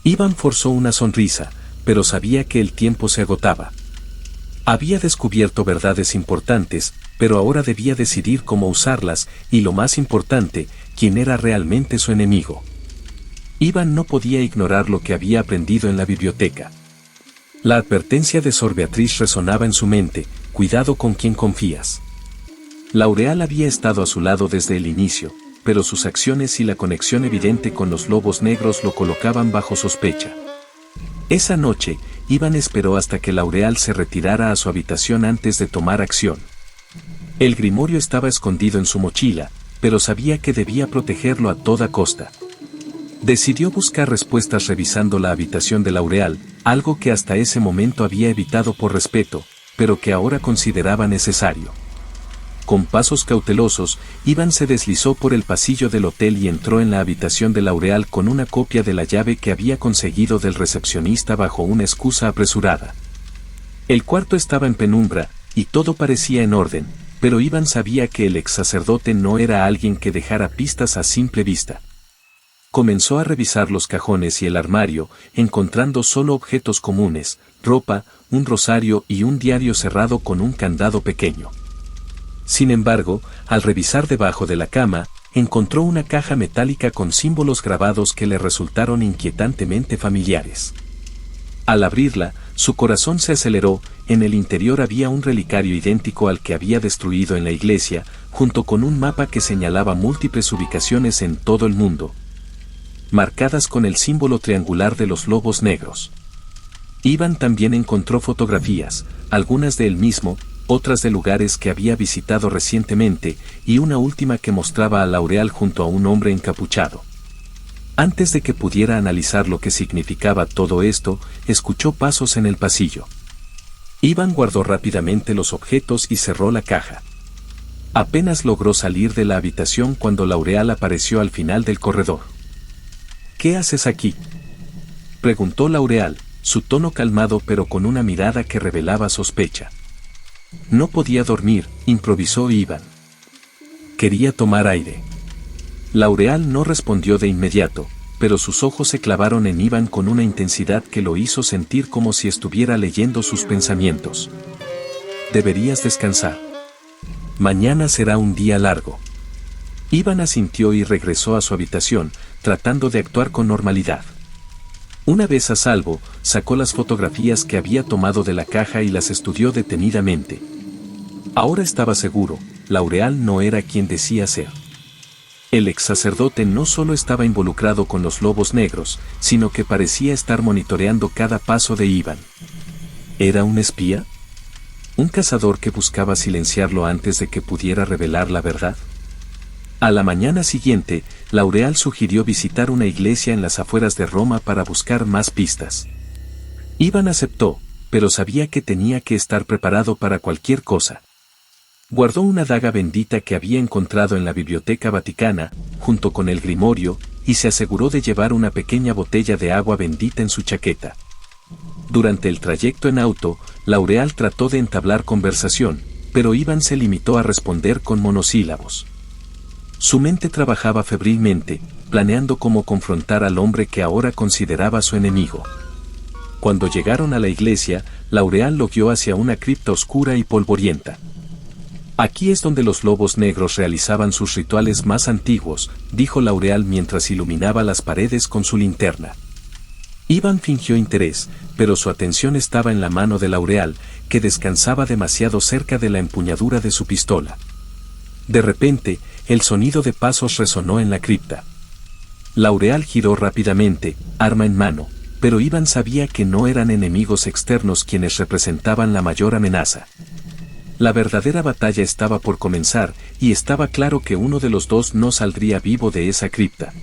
Iván forzó una sonrisa, pero sabía que el tiempo se agotaba. Había descubierto verdades importantes, pero ahora debía decidir cómo usarlas, y lo más importante, quién era realmente su enemigo. Iván no podía ignorar lo que había aprendido en la biblioteca. La advertencia de Sor Beatriz resonaba en su mente: «Cuidado con quien confías». Laureal había estado a su lado desde el inicio, pero sus acciones y la conexión evidente con los lobos negros lo colocaban bajo sospecha. Esa noche, Ivan esperó hasta que Laureal se retirara a su habitación antes de tomar acción. El grimorio estaba escondido en su mochila, pero sabía que debía protegerlo a toda costa. Decidió buscar respuestas revisando la habitación de Laureal, algo que hasta ese momento había evitado por respeto, pero que ahora consideraba necesario. Con pasos cautelosos, Ivan se deslizó por el pasillo del hotel y entró en la habitación de Laureal con una copia de la llave que había conseguido del recepcionista bajo una excusa apresurada. El cuarto estaba en penumbra, y todo parecía en orden, pero Ivan sabía que el ex sacerdote no era alguien que dejara pistas a simple vista. Comenzó a revisar los cajones y el armario, encontrando solo objetos comunes, ropa, un rosario y un diario cerrado con un candado pequeño. Sin embargo, al revisar debajo de la cama, encontró una caja metálica con símbolos grabados que le resultaron inquietantemente familiares. Al abrirla, su corazón se aceleró. En el interior había un relicario idéntico al que había destruido en la iglesia, junto con un mapa que señalaba múltiples ubicaciones en todo el mundo, marcadas con el símbolo triangular de los lobos negros. Ivan también encontró fotografías, algunas de él mismo, otras de lugares que había visitado recientemente, y una última que mostraba a Laureal junto a un hombre encapuchado. Antes de que pudiera analizar lo que significaba todo esto, escuchó pasos en el pasillo. Ivan guardó rápidamente los objetos y cerró la caja. Apenas logró salir de la habitación cuando Laureal apareció al final del corredor. ¿Qué haces aquí?, preguntó Laureal, su tono calmado pero con una mirada que revelaba sospecha. No podía dormir, improvisó Ivan. Quería tomar aire. Laureal no respondió de inmediato, pero sus ojos se clavaron en Ivan con una intensidad que lo hizo sentir como si estuviera leyendo sus pensamientos. Deberías descansar. Mañana será un día largo. Ivan asintió y regresó a su habitación, tratando de actuar con normalidad. Una vez a salvo, sacó las fotografías que había tomado de la caja y las estudió detenidamente. Ahora estaba seguro, Laureal no era quien decía ser. El ex sacerdote no solo estaba involucrado con los lobos negros, sino que parecía estar monitoreando cada paso de Ivan. ¿Era un espía? ¿Un cazador que buscaba silenciarlo antes de que pudiera revelar la verdad? A la mañana siguiente, Laureal sugirió visitar una iglesia en las afueras de Roma para buscar más pistas. Ivan aceptó, pero sabía que tenía que estar preparado para cualquier cosa. Guardó una daga bendita que había encontrado en la Biblioteca Vaticana, junto con el grimorio, y se aseguró de llevar una pequeña botella de agua bendita en su chaqueta. Durante el trayecto en auto, Laureal trató de entablar conversación, pero Ivan se limitó a responder con monosílabos. Su mente trabajaba febrilmente, planeando cómo confrontar al hombre que ahora consideraba su enemigo. Cuando llegaron a la iglesia, Laureal lo guió hacia una cripta oscura y polvorienta. Aquí es donde los lobos negros realizaban sus rituales más antiguos, dijo Laureal mientras iluminaba las paredes con su linterna. Ivan fingió interés, pero su atención estaba en la mano de Laureal, que descansaba demasiado cerca de la empuñadura de su pistola. De repente, el sonido de pasos resonó en la cripta. Laureal giró rápidamente, arma en mano, pero Ivan sabía que no eran enemigos externos quienes representaban la mayor amenaza. La verdadera batalla estaba por comenzar, y estaba claro que uno de los dos no saldría vivo de esa cripta.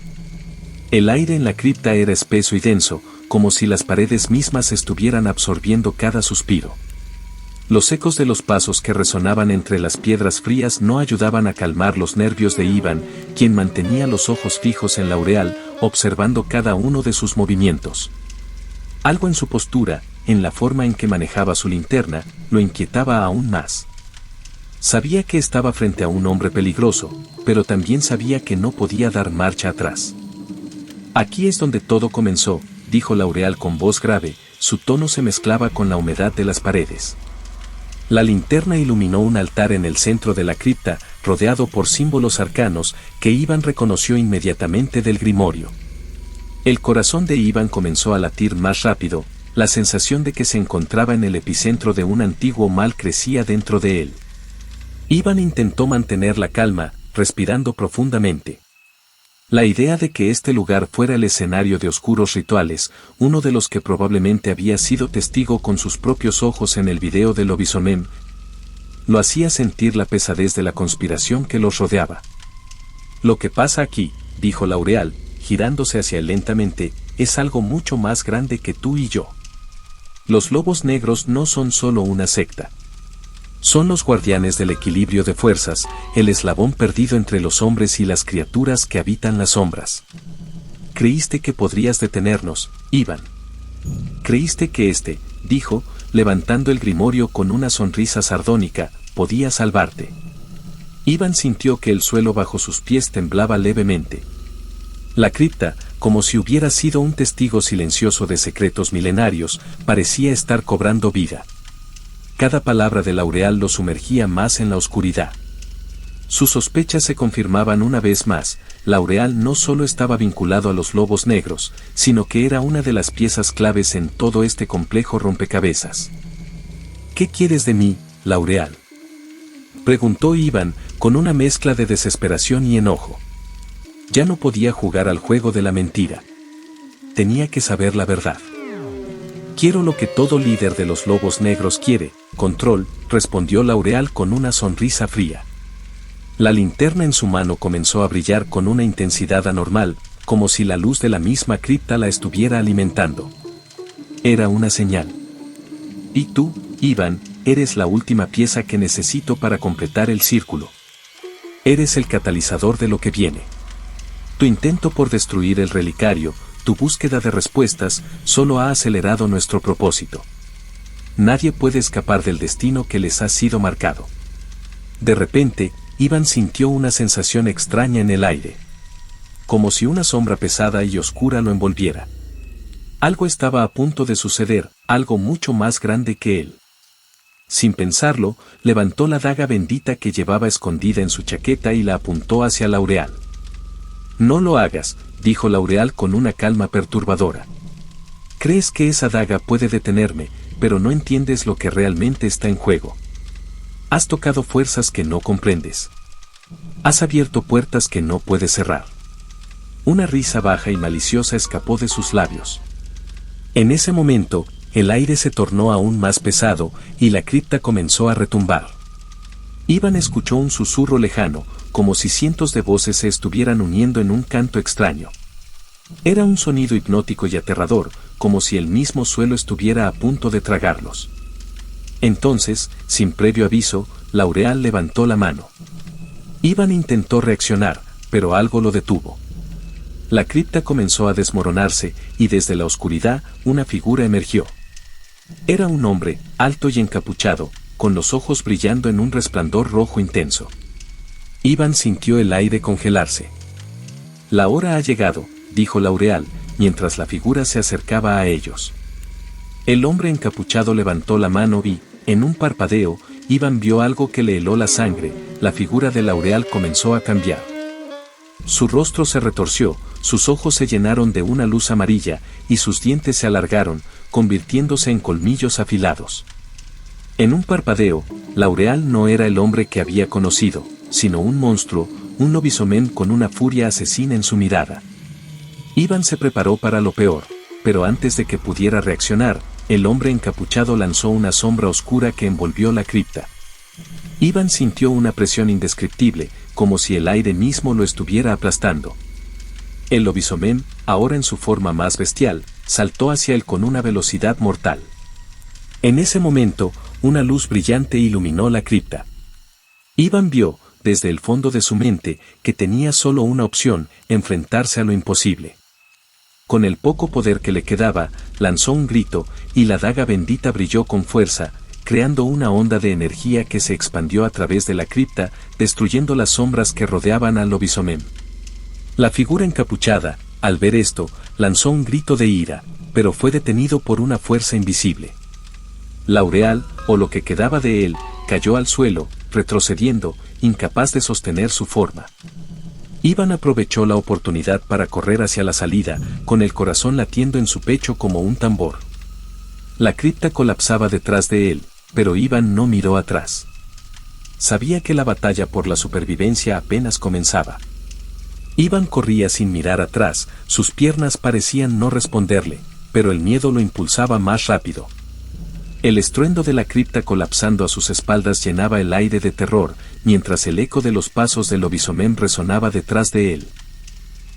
El aire en la cripta era espeso y denso, como si las paredes mismas estuvieran absorbiendo cada suspiro. Los ecos de los pasos que resonaban entre las piedras frías no ayudaban a calmar los nervios de Ivan, quien mantenía los ojos fijos en Laureal, observando cada uno de sus movimientos. Algo en su postura, en la forma en que manejaba su linterna, lo inquietaba aún más. Sabía que estaba frente a un hombre peligroso, pero también sabía que no podía dar marcha atrás. Aquí es donde todo comenzó, dijo Laureal con voz grave, su tono se mezclaba con la humedad de las paredes. La linterna iluminó un altar en el centro de la cripta, rodeado por símbolos arcanos, que Ivan reconoció inmediatamente del grimorio. El corazón de Ivan comenzó a latir más rápido, la sensación de que se encontraba en el epicentro de un antiguo mal crecía dentro de él. Iván intentó mantener la calma, respirando profundamente. La idea de que este lugar fuera el escenario de oscuros rituales, uno de los que probablemente había sido testigo con sus propios ojos en el video de Lobisomem, lo hacía sentir la pesadez de la conspiración que los rodeaba. Lo que pasa aquí, dijo L'Aureal, girándose hacia él lentamente, es algo mucho más grande que tú y yo. Los lobos negros no son solo una secta. Son los guardianes del equilibrio de fuerzas, el eslabón perdido entre los hombres y las criaturas que habitan las sombras. Creíste que podrías detenernos, Iván. Creíste que dijo, levantando el grimorio con una sonrisa sardónica, podía salvarte. Iván sintió que el suelo bajo sus pies temblaba levemente. La cripta, como si hubiera sido un testigo silencioso de secretos milenarios, parecía estar cobrando vida. Cada palabra de L'Aureal lo sumergía más en la oscuridad. Sus sospechas se confirmaban una vez más. L'Aureal no solo estaba vinculado a los lobos negros, sino que era una de las piezas claves en todo este complejo rompecabezas. ¿Qué quieres de mí, L'Aureal?, preguntó Iván, con una mezcla de desesperación y enojo. Ya no podía jugar al juego de la mentira. Tenía que saber la verdad. Quiero lo que todo líder de los lobos negros quiere, control, respondió L'Aureal con una sonrisa fría. La linterna en su mano comenzó a brillar con una intensidad anormal, como si la luz de la misma cripta la estuviera alimentando. Era una señal. Y tú, Iván, eres la última pieza que necesito para completar el círculo. Eres el catalizador de lo que viene. Tu intento por destruir el relicario, tu búsqueda de respuestas, solo ha acelerado nuestro propósito. Nadie puede escapar del destino que les ha sido marcado. De repente, Iván sintió una sensación extraña en el aire. Como si una sombra pesada y oscura lo envolviera. Algo estaba a punto de suceder, algo mucho más grande que él. Sin pensarlo, levantó la daga bendita que llevaba escondida en su chaqueta y la apuntó hacia L'Aureal. No lo hagas, dijo L'Aureal con una calma perturbadora. Crees que esa daga puede detenerme, pero no entiendes lo que realmente está en juego. Has tocado fuerzas que no comprendes. Has abierto puertas que no puedes cerrar. Una risa baja y maliciosa escapó de sus labios. En ese momento, el aire se tornó aún más pesado y la cripta comenzó a retumbar. Iván escuchó un susurro lejano, como si cientos de voces se estuvieran uniendo en un canto extraño. Era un sonido hipnótico y aterrador, como si el mismo suelo estuviera a punto de tragarlos. Entonces, sin previo aviso, L'Aureal levantó la mano. Iván intentó reaccionar, pero algo lo detuvo. La cripta comenzó a desmoronarse, y desde la oscuridad, una figura emergió. Era un hombre, alto y encapuchado, con los ojos brillando en un resplandor rojo intenso. Iván sintió el aire congelarse. La hora ha llegado, dijo L'Aureal, mientras la figura se acercaba a ellos. El hombre encapuchado levantó la mano y, en un parpadeo, Iván vio algo que le heló la sangre. La figura de L'Aureal comenzó a cambiar. Su rostro se retorció, sus ojos se llenaron de una luz amarilla, y sus dientes se alargaron, convirtiéndose en colmillos afilados. En un parpadeo, L'Aureal no era el hombre que había conocido, sino un monstruo, un Lobisomem con una furia asesina en su mirada. Iván se preparó para lo peor, pero antes de que pudiera reaccionar, el hombre encapuchado lanzó una sombra oscura que envolvió la cripta. Iván sintió una presión indescriptible, como si el aire mismo lo estuviera aplastando. El Lobisomem, ahora en su forma más bestial, saltó hacia él con una velocidad mortal. En ese momento, una luz brillante iluminó la cripta. Iván vio, desde el fondo de su mente, que tenía solo una opción: enfrentarse a lo imposible. Con el poco poder que le quedaba, lanzó un grito, y la daga bendita brilló con fuerza, creando una onda de energía que se expandió a través de la cripta, destruyendo las sombras que rodeaban al Lobisomem. La figura encapuchada, al ver esto, lanzó un grito de ira, pero fue detenido por una fuerza invisible. L'Aureal, o lo que quedaba de él, cayó al suelo, retrocediendo, incapaz de sostener su forma. Iván aprovechó la oportunidad para correr hacia la salida, con el corazón latiendo en su pecho como un tambor. La cripta colapsaba detrás de él, pero Iván no miró atrás. sabía que la batalla por la supervivencia apenas comenzaba. Iván corría sin mirar atrás, sus piernas parecían no responderle, pero el miedo lo impulsaba más rápido. El estruendo de la cripta colapsando a sus espaldas llenaba el aire de terror, mientras el eco de los pasos del lobisomem resonaba detrás de él.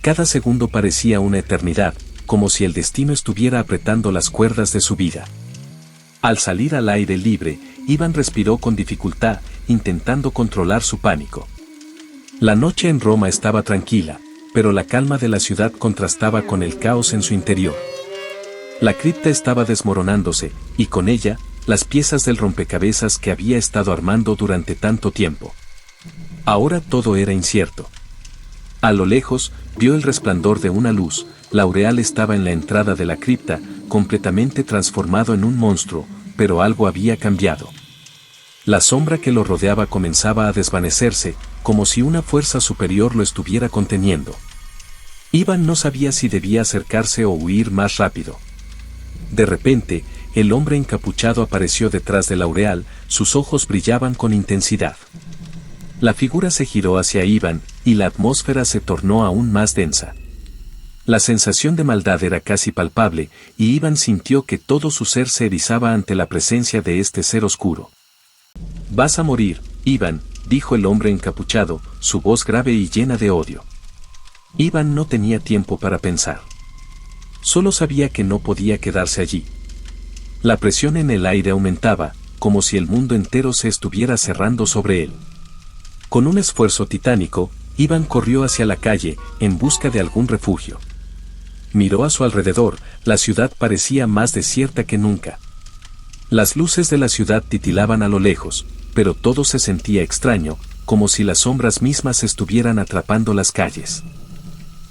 Cada segundo parecía una eternidad, como si el destino estuviera apretando las cuerdas de su vida. Al salir al aire libre, Iván respiró con dificultad, intentando controlar su pánico. La noche en Roma estaba tranquila, pero la calma de la ciudad contrastaba con el caos en su interior. La cripta estaba desmoronándose, y con ella, las piezas del rompecabezas que había estado armando durante tanto tiempo. Ahora todo era incierto. A lo lejos, vio el resplandor de una luz. L'Aureal estaba en la entrada de la cripta, completamente transformado en un monstruo, pero algo había cambiado. La sombra que lo rodeaba comenzaba a desvanecerse, como si una fuerza superior lo estuviera conteniendo. Iván no sabía si debía acercarse o huir más rápido. De repente, el hombre encapuchado apareció detrás de L'Aureal, sus ojos brillaban con intensidad. La figura se giró hacia Iván, y la atmósfera se tornó aún más densa. La sensación de maldad era casi palpable, y Iván sintió que todo su ser se erizaba ante la presencia de este ser oscuro. «Vas a morir, Iván», dijo el hombre encapuchado, su voz grave y llena de odio. Iván no tenía tiempo para pensar. Solo sabía que no podía quedarse allí. La presión en el aire aumentaba, como si el mundo entero se estuviera cerrando sobre él. Con un esfuerzo titánico, Iván corrió hacia la calle, en busca de algún refugio. Miró a su alrededor, la ciudad parecía más desierta que nunca. Las luces de la ciudad titilaban a lo lejos, pero todo se sentía extraño, como si las sombras mismas estuvieran atrapando las calles.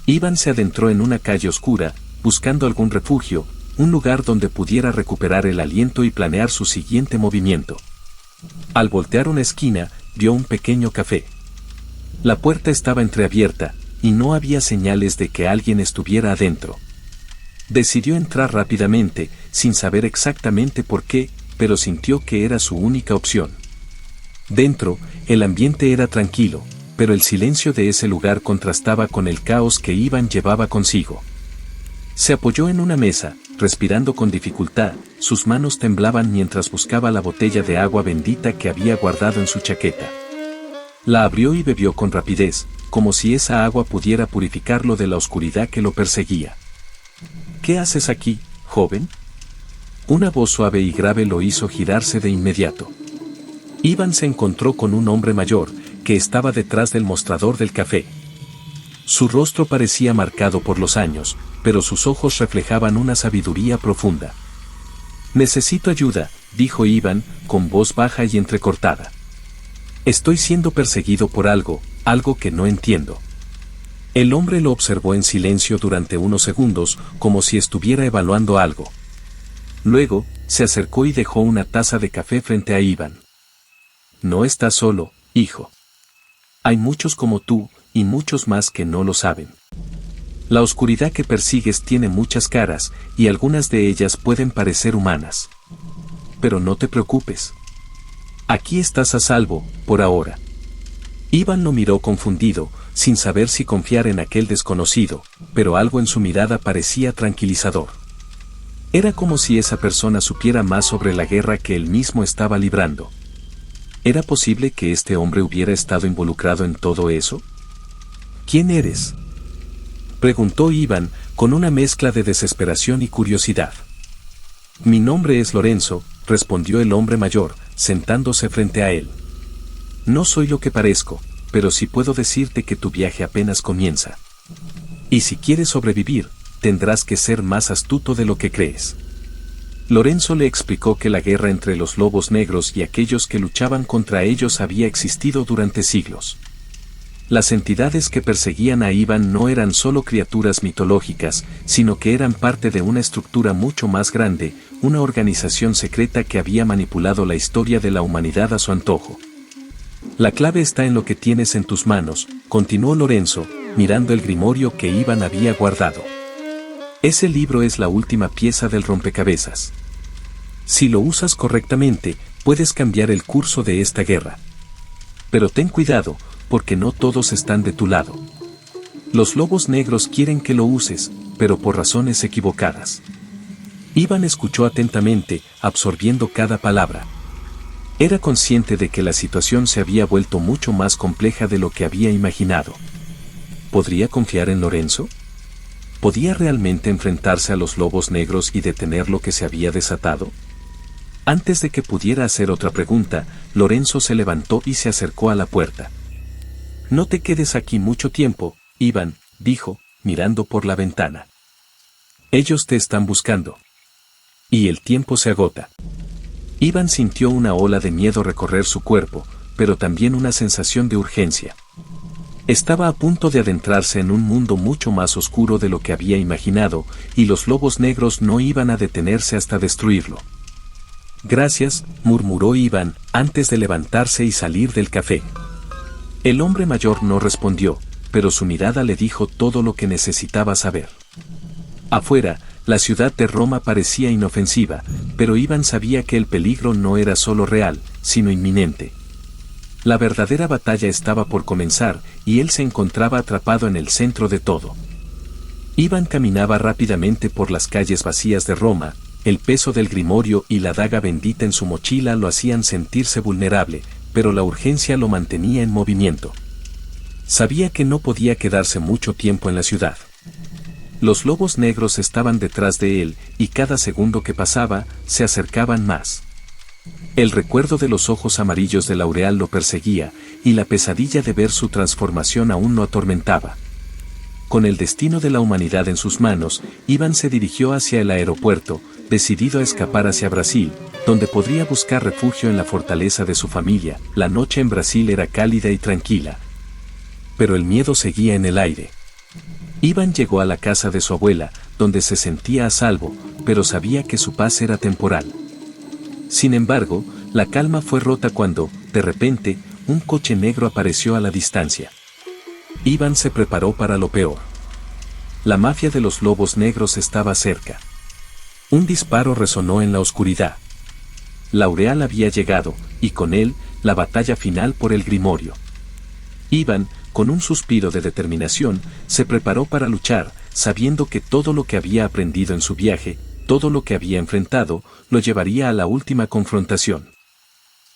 Iván se adentró en una calle oscura, buscando algún refugio, un lugar donde pudiera recuperar el aliento y planear su siguiente movimiento. Al voltear una esquina, vio un pequeño café. La puerta estaba entreabierta, y no había señales de que alguien estuviera adentro. Decidió entrar rápidamente, sin saber exactamente por qué, pero sintió que era su única opción. Dentro, el ambiente era tranquilo, pero el silencio de ese lugar contrastaba con el caos que Iván llevaba consigo. Se apoyó en una mesa, respirando con dificultad, sus manos temblaban mientras buscaba la botella de agua bendita que había guardado en su chaqueta. La abrió y bebió con rapidez, como si esa agua pudiera purificarlo de la oscuridad que lo perseguía. «¿Qué haces aquí, joven?». Una voz suave y grave lo hizo girarse de inmediato. Iván se encontró con un hombre mayor, que estaba detrás del mostrador del café. Su rostro parecía marcado por los años, pero sus ojos reflejaban una sabiduría profunda. «Necesito ayuda», dijo Iván, con voz baja y entrecortada. «Estoy siendo perseguido por algo que no entiendo». El hombre lo observó en silencio durante unos segundos, como si estuviera evaluando algo. Luego, se acercó y dejó una taza de café frente a Iván. «No estás solo, hijo. Hay muchos como tú, y muchos más que no lo saben. La oscuridad que persigues tiene muchas caras, y algunas de ellas pueden parecer humanas. Pero no te preocupes. Aquí estás a salvo, por ahora». Iván lo miró confundido, sin saber si confiar en aquel desconocido, pero algo en su mirada parecía tranquilizador. Era como si esa persona supiera más sobre la guerra que él mismo estaba librando. ¿Era posible que este hombre hubiera estado involucrado en todo eso? «¿Quién eres?», preguntó Iván, con una mezcla de desesperación y curiosidad. «Mi nombre es Lorenzo», respondió el hombre mayor, sentándose frente a él. «No soy lo que parezco, pero sí puedo decirte que tu viaje apenas comienza. Y si quieres sobrevivir, tendrás que ser más astuto de lo que crees». Lorenzo le explicó que la guerra entre los lobos negros y aquellos que luchaban contra ellos había existido durante siglos. Las entidades que perseguían a Iván no eran solo criaturas mitológicas, sino que eran parte de una estructura mucho más grande, una organización secreta que había manipulado la historia de la humanidad a su antojo. «La clave está en lo que tienes en tus manos», continuó Lorenzo, mirando el grimorio que Iván había guardado. «Ese libro es la última pieza del rompecabezas. Si lo usas correctamente, puedes cambiar el curso de esta guerra. Pero ten cuidado, porque no todos están de tu lado. Los lobos negros quieren que lo uses, pero por razones equivocadas. Iván escuchó atentamente, absorbiendo cada palabra. Era consciente de que la situación se había vuelto mucho más compleja de lo que había imaginado. ¿Podría confiar en Lorenzo? ¿Podía realmente enfrentarse a los lobos negros y detener lo que se había desatado? Antes de que pudiera hacer otra pregunta, Lorenzo se levantó y se acercó a la puerta. «No te quedes aquí mucho tiempo, Iván», dijo, mirando por la ventana. «Ellos te están buscando. Y el tiempo se agota». Iván sintió una ola de miedo recorrer su cuerpo, pero también una sensación de urgencia. Estaba a punto de adentrarse en un mundo mucho más oscuro de lo que había imaginado, y los lobos negros no iban a detenerse hasta destruirlo. «Gracias», murmuró Iván, antes de levantarse y salir del café. El hombre mayor no respondió, pero su mirada le dijo todo lo que necesitaba saber. Afuera, la ciudad de Roma parecía inofensiva, pero Iván sabía que el peligro no era solo real, sino inminente. La verdadera batalla estaba por comenzar, y él se encontraba atrapado en el centro de todo. Iván caminaba rápidamente por las calles vacías de Roma. El peso del grimorio y la daga bendita en su mochila lo hacían sentirse vulnerable, pero la urgencia lo mantenía en movimiento. Sabía que no podía quedarse mucho tiempo en la ciudad. Los lobos negros estaban detrás de él, y cada segundo que pasaba, se acercaban más. El recuerdo de los ojos amarillos de Laureal lo perseguía, y la pesadilla de ver su transformación aún lo atormentaba. Con el destino de la humanidad en sus manos, Iván se dirigió hacia el aeropuerto, decidido a escapar hacia Brasil, donde podría buscar refugio en la fortaleza de su familia. La noche en Brasil era cálida y tranquila. Pero el miedo seguía en el aire. Iván llegó a la casa de su abuela, donde se sentía a salvo, pero sabía que su paz era temporal. Sin embargo, la calma fue rota cuando, de repente, un coche negro apareció a la distancia. Iván se preparó para lo peor. La mafia de los lobos negros estaba cerca. Un disparo resonó en la oscuridad. Laureal había llegado, y con él, la batalla final por el grimorio. Iván, con un suspiro de determinación, se preparó para luchar, sabiendo que todo lo que había aprendido en su viaje, todo lo que había enfrentado, lo llevaría a la última confrontación.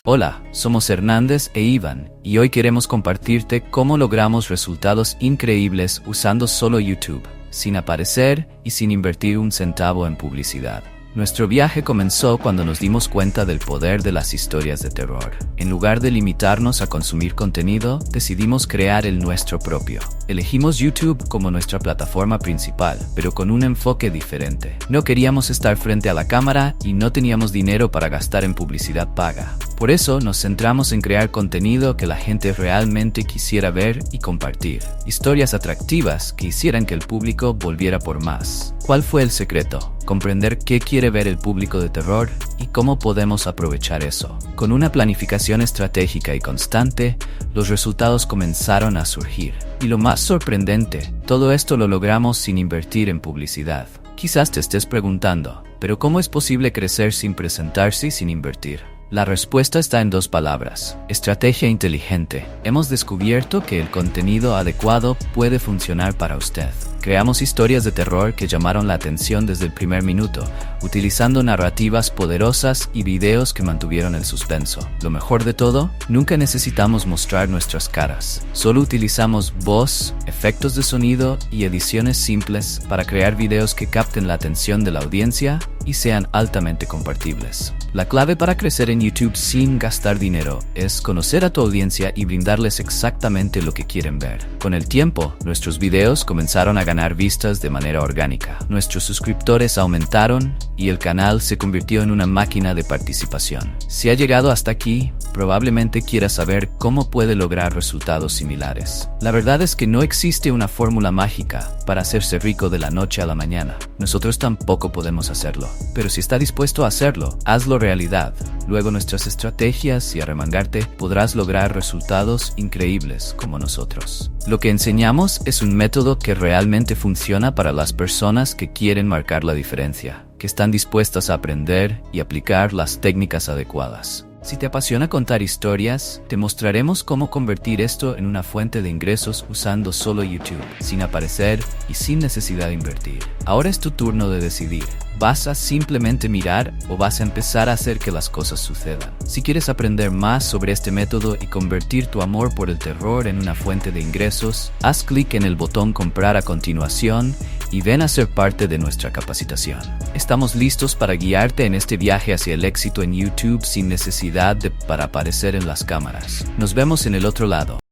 Hola, somos Hernández e Iván, y hoy queremos compartirte cómo logramos resultados increíbles usando solo YouTube, sin aparecer y sin invertir un centavo en publicidad. Nuestro viaje comenzó cuando nos dimos cuenta del poder de las historias de terror. En lugar de limitarnos a consumir contenido, decidimos crear el nuestro propio. Elegimos YouTube como nuestra plataforma principal, pero con un enfoque diferente. No queríamos estar frente a la cámara y no teníamos dinero para gastar en publicidad paga. Por eso nos centramos en crear contenido que la gente realmente quisiera ver y compartir. Historias atractivas que hicieran que el público volviera por más. ¿Cuál fue el secreto? Comprender qué quiere ver el público de terror y cómo podemos aprovechar eso. Con una planificación estratégica y constante, los resultados comenzaron a surgir. Y lo más sorprendente, todo esto lo logramos sin invertir en publicidad. Quizás te estés preguntando, ¿pero cómo es posible crecer sin presentarse y sin invertir? La respuesta está en 2 palabras: estrategia inteligente. Hemos descubierto que el contenido adecuado puede funcionar para usted. Creamos historias de terror que llamaron la atención desde el primer minuto, utilizando narrativas poderosas y videos que mantuvieron el suspenso. Lo mejor de todo, nunca necesitamos mostrar nuestras caras. Solo utilizamos voz, efectos de sonido y ediciones simples para crear videos que capten la atención de la audiencia y sean altamente compartibles. La clave para crecer en YouTube sin gastar dinero es conocer a tu audiencia y brindarles exactamente lo que quieren ver. Con el tiempo, nuestros videos comenzaron a ganar vistas de manera orgánica. Nuestros suscriptores aumentaron y el canal se convirtió en una máquina de participación. Si ha llegado hasta aquí, probablemente quiera saber cómo puede lograr resultados similares. La verdad es que no existe una fórmula mágica para hacerse rico de la noche a la mañana. Nosotros tampoco podemos hacerlo. Pero si está dispuesto a hacerlo, hazlo realidad. Luego nuestras estrategias y arremangarte podrás lograr resultados increíbles como nosotros. Lo que enseñamos es un método que realmente funciona para las personas que quieren marcar la diferencia, que están dispuestas a aprender y aplicar las técnicas adecuadas. Si te apasiona contar historias, te mostraremos cómo convertir esto en una fuente de ingresos usando solo YouTube, sin aparecer y sin necesidad de invertir. Ahora es tu turno de decidir. ¿Vas a simplemente mirar o vas a empezar a hacer que las cosas sucedan? Si quieres aprender más sobre este método y convertir tu amor por el terror en una fuente de ingresos, haz clic en el botón comprar a continuación y ven a ser parte de nuestra capacitación. Estamos listos para guiarte en este viaje hacia el éxito en YouTube sin necesidad para aparecer en las cámaras. Nos vemos en el otro lado.